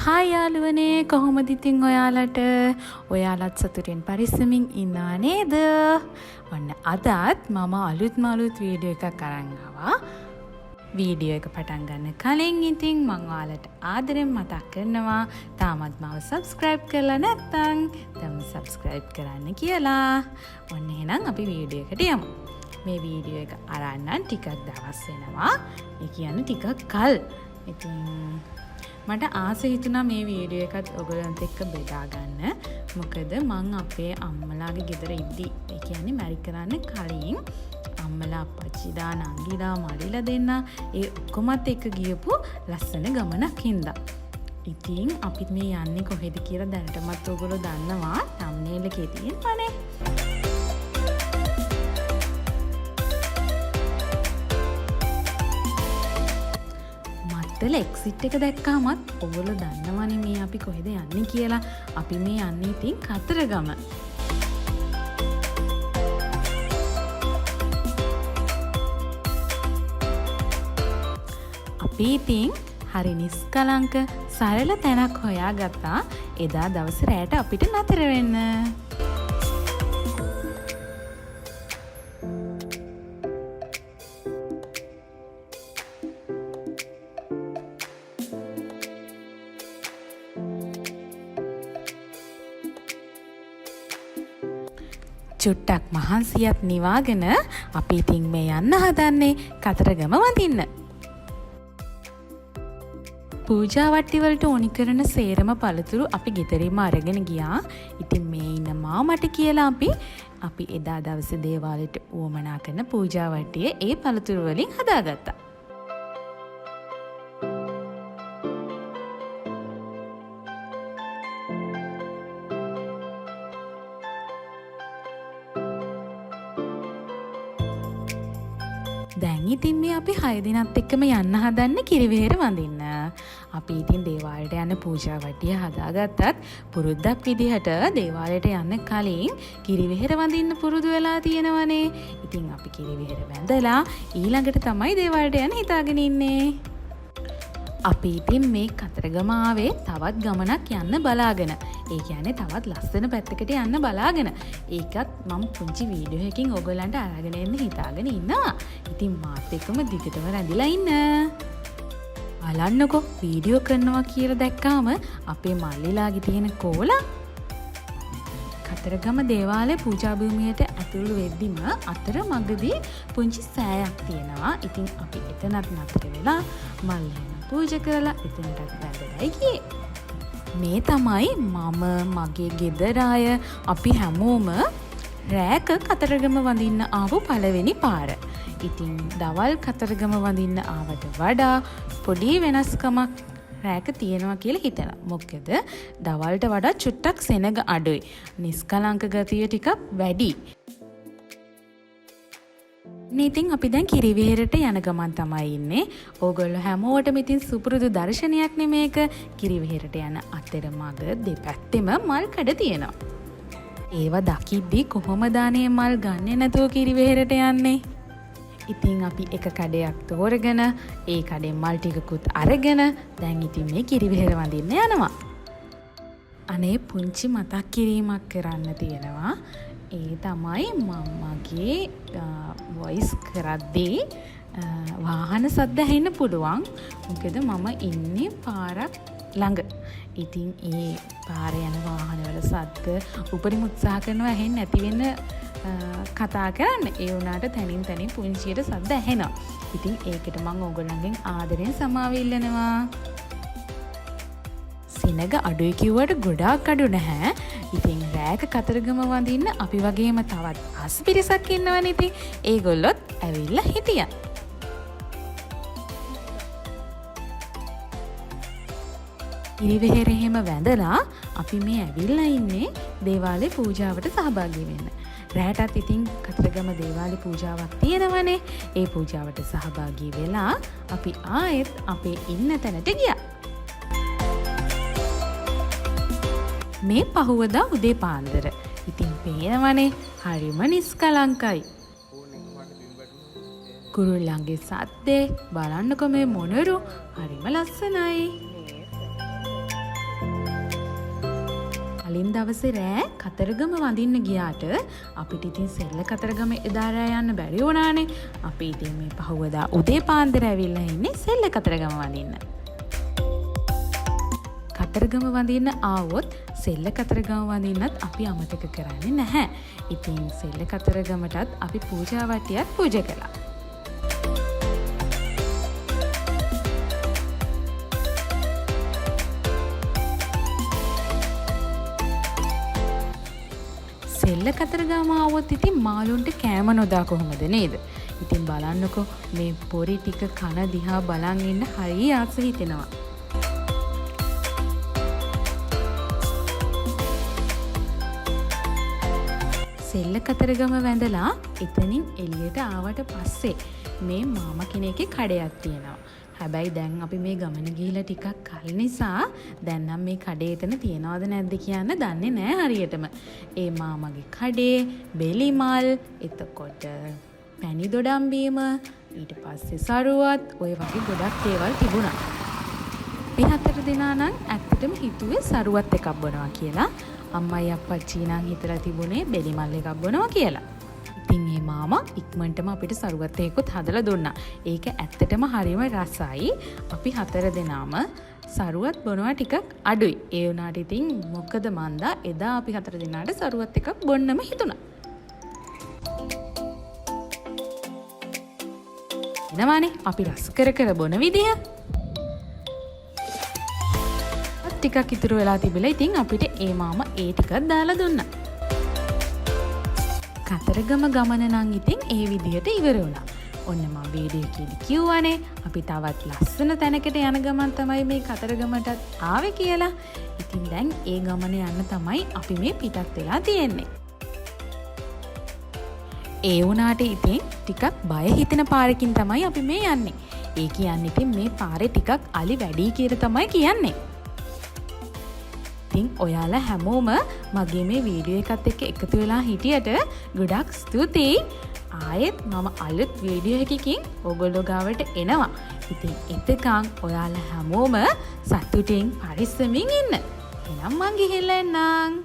Hi යාළුවනේ කොහොමද ඉතින් ඔයාලත් සතුටින් පරිස්සමින් ඉන්නවා නේද? ඔන්න අදත් මම අලුත්ම වීඩියෝ එකක් අරන් ආවා. වීඩියෝ එක පටන් ගන්න කලින් ඉතින් මම ඔයාලට ආදරෙන් මතක් කරනවා තාමත් මාව subscribe කරලා නැත්නම් දැන් subscribe කරන්න කියලා. ඔන්න එහෙනම් අපි වීඩියෝ එකට යමු. මේ වීඩියෝ එක අරන් ටිකක් දවස් වෙනවා. ඒ කියන්නේ ටිකක් කල්. ඉතින් මට ආස හිතුණා මේ වීඩියෝ එකත් ඔයගොල්ලන්ත් එක්ක බෙදා ගන්න. මොකද මං අපේ අම්මලාගේ ගෙදර ඉද්දි ඒ කියන්නේ මැරි කරන්න කලින් අම්මලා අප්පච්චිලා නංගිලා මඩිලා දෙන්න ඒ ඔක්කොමත් එක්ක ගියපු ලස්සන ගමනක් හින්දා. ඉතින් අපිත් මේ යන්නේ කොහෙද කියලා දැනටමත් ඔයගොල්ලෝ දන්නවා thumbnail එකේ තියෙනවානේ. එක්සිට් එක දැක්කාමත් ඔයගොල්ලෝ දන්නවනේ මේ අපි කොහෙද යන්නේ කියලා. අපි මේ යන්නේ ඉතින් කතරගම. අපි ඉතින් හරි නිස්කලංක සරල තැනක් හොයාගත්තා එදා දවසේ රැට අපිට නතර වෙන්න. චුට්ටක් මහන්සියත් නිවාගෙන අපි ඉතින් මේ යන්න හදන්නේ කතරගම වඳින්න. පූජා වට්ටි වලට ඕනි කරන සේරම පළතුරු අපි ගෙදරින්ම අරගෙන ගියා. ඉතින් මේ ඉන්න මාමට කියලා අපි එදා දවසේ දේවාලයට උවමනා කරන පූජා වට්ටිය ඒ පළතුරු වලින් හදාගත්තා. දැන් ඉතින් මේ අපි 6 දිනත් එක්කම යන්න හදන්නේ කිරිවෙහෙර වඳින්න. අපි ඉතින් දේවාලයට යන පූජා වට්ටිය හදාගත්තත් පුරුද්දක් විදිහට දේවාලයට යන්න කලින් කිරිවෙහෙර වඳින්න පුරුදු වෙලා තියෙනවනේ. ඉතින් අපි කිරිවෙහෙර වැඳලා ඊළඟට තමයි දේවාලයට යන්න හිතාගෙන ඉන්නේ. අපි ඉතින් මේ කතරගම ආවේ තවත් ගමනක් යන්න බලාගෙන. ඒ කියන්නේ තවත් ලස්සන පැත්තකට යන්න බලාගෙන. ඒකත් මම පුංචි වීඩියෝ එකකින් ඔයගොල්ලන්ට අරගෙන එන්න හිතාගෙන ඉන්නවා. ඉතින් මාත් එක්කම දිගටම රැඳිලා ඉන්න. බලන්නකෝ වීඩියෝ කරනවා කියලා දැක්කාම අපේ මල්ලිලාගේ තියෙන කෝලා කතරගම දේවාලයේ පූජා භූමියට ඇතුළු වෙද්දිම අතර මගදී පුංචි සෑයක් තියෙනවා. ඉතින් අපි එතනත් නතර වෙලා මල්ලිලා පූජා කරලා එතනටත් වැඳලා ගියේ. මේ තමයි මම මගේ ගෙදර අය අපි හැමෝම රෑක කතරගම වඳින්න ආපු පළවෙනි පාර. ඉතින් දවල් කතරගම වඳින්න ආවට වඩා පොඩි වෙනස්කමක් රෑක තියෙනවා කියලා හිතනවා. මොකද දවල්ට වඩා චුට්ටක් සෙනග අඩුයි. නිස්කලංක ගතිය ටිකක් වැඩි. ඉතින් අපි දැන් කිරිවෙහෙරට යන ගමන් තමයි ඉන්නේ. ඕගොල්ලෝ හැමෝටම ඉතින් සුපුරුදු දර්ශනයක් නේ මේක. කිරිවෙහෙරට යන අතරමඟ දෙපැත්තෙම මල් කඩ තියෙනවා. ඒව දකිද්දි කොහොමද අනේ මල් ගන්නේ නැතුව කිරිවෙහෙරට යන්නේ? ඉතින් අපි එක කඩයක් තෝරගෙන ඒ කඩේ මල් ටිකකුත් අරගෙන දැන් ඉතින් මේ කිරිවෙහෙර වඳින්න යනවා. අනේ පුංචි මතක් කිරීමක් කරන්න තියෙනවා. ඒ තමයි මම්මගේ වොයිස් කරද්දී වාහන සද්ද ඇහෙන්න පුළුවන්. මොකද මම ඉන්නේ පාරක් ළඟ. ඉතින් ඒ පාරේ යන වාහනවල සද්ද උපරිම උත්සාහ කරනවා ඇහෙන්නේ නැති වෙන්න කතා කරන්න. ඒ වුණාට තනින් පුංචියට සද්ද ඇහෙනවා. ඉතින් ඒකට මම ඕගොල්ලන්ගෙන් ආදරෙන් සමාව ඉල්ලනවා. සෙනග අඩුයි කිව්වට ගොඩාක් අඩු නැහැ. ඉතින් රෑක කතරගම වඳින්න අපි වගේම තවත් අස් පිරිසක් ඉන්නවනේ. ඉතින් ඒගොල්ලොත් ඇවිල්ලා හිටියා. කිරිවෙහෙර එහෙම වැඳලා අපි මේ ඇවිල්ලා ඉන්නේ දේවාලේ පූජාවට සහභාගී වෙන්න. රෑටත් ඉතින් කතරගම දේවාලේ පූජාවක් තියෙනවනේ. ඒ පූජාවට සහභාගී වෙලා අපි ආයෙත් අපේ ඉන්න තැනට ගියා. මේ පහුවදා උදේ පාන්දර. ඉතින් පේනවනේ හරිම නිස්කලංකයි. කුරුල්ලන්ගේ සද්දේ බලන්නකො මේ මොනරු හරිම ලස්සනයි. කලින් දවසේ රෑ කතරගම වඳින්න ගියාට අපිට ඉතින් සෙල්ල කතරගම එදා රෑ යන්න බැරි වුණානේ. අපි ඉතින් මේ පහුවදා උදේ පාන්දර ඇවිල්ලා ඉන්නේ සෙල්ල කතරගම වඳින්න. කතරගම වඳින්න ආවොත් සෙල්ල කතරගම වඳින්නත් අපි අමතක කරන්නේ නැහැ. ඉතින් සෙල්ල කතරගමටත් අපි පූජා වට්ටියක් පූජා කළා. සෙල්ල කතරගම ආවොත් ඉතින් මාළුන්ට කෑම නොදා කොහොමද නේද? ඉතින් බලන්නකෝ මේ පොරි ටික කන දිහා බලන් ඉන්න හරිය ආස හිතෙනවා. සෙල්ල කතරගම වැඳලා එතනින් එළියට ආවට පස්සේ මේ මාමා කෙනෙක්ගේ කඩයක් තියෙනවා. හැබැයි දැන් අපි මේ ගමන ගිහිලා ටිකක් කල් නිසා දැන් නම් මේ කඩේ එතන තියනවද නැද්ද කියන්න දන්නේ නැහැ හරියටම. ඒ මාමගේ කඩේ බෙලිමල්, එතකොට පැණි දොඩම් බීම, ඊට පස්සේ සරුවත් ඔය වගේ ගොඩක් දේවල් තිබුණා. අපි 4 දෙනා නම් ඇත්තටම හිතුවේ සරුවත් එකක් බොනවා කියලා. අම්මයි අප්පච්චි නම් හිතලා තිබුණේ බෙලිමල් එකක් බොනවා කියලා. ඉතින් මේ මාමා ඉක්මනටම අපිට සරුවත් එකකුත් හදලා දුන්නා. ඒක ඇත්තටම හරිම රසයි. අපි 4 දෙනාම සරුවත් බොනවා ටිකක් අඩුයි. ඒ වුණාට ඉතින් මොකද මන්දා එදා අපි 4 දෙනාට සරුවත් එකක් බොන්නම හිතුණා. එනවානේ අපි රස කර කර බොන විදිය. ටිකක් ඉතුරු වෙලා තිබිලා ඉතින් අපිට ඒ මාමා ඒ ටිකක් දාලා දුන්නා. කතරගම ගමන නම් ඉතින් ඒ විදිහට ඉවර වුණා. ඔන්න මම වීඩියෝ එකේදී කිව්වනේ අපි තවත් ලස්සන තැනකට යන ගමන් තමයි මේ කතරගමටත් ආවේ කියලා. ඉතින් දැන් ඒ ගමන යන්න තමයි අපි මේ පිටත් වෙලා තියෙන්නේ. ඒ වුණාට ඉතින් ටිකක් බය හිතෙන පාරකින් තමයි අපි මේ යන්නේ. ඒ කියන්නේ ඉතින් මේ පාරේ ටිකක් අලි වැඩි කියලා තමයි කියන්නේ. ඉතින් ඔයාලා හැමෝම මගේ මේ වීඩියෝ එකත් එක්ක එකතු වෙලා හිටියට ගොඩක් ස්තුතියි. ආයෙත් මම අලුත් වීඩියෝ එකකින් ඔයගොල්ලෝ ගාවට එනවා. ඉතින් එතකන් ඔයාලා හැමෝම සතුටින් පරිස්සමින් ඉන්න. එහෙනම් මං ගිහිල්ලා එන්නම්.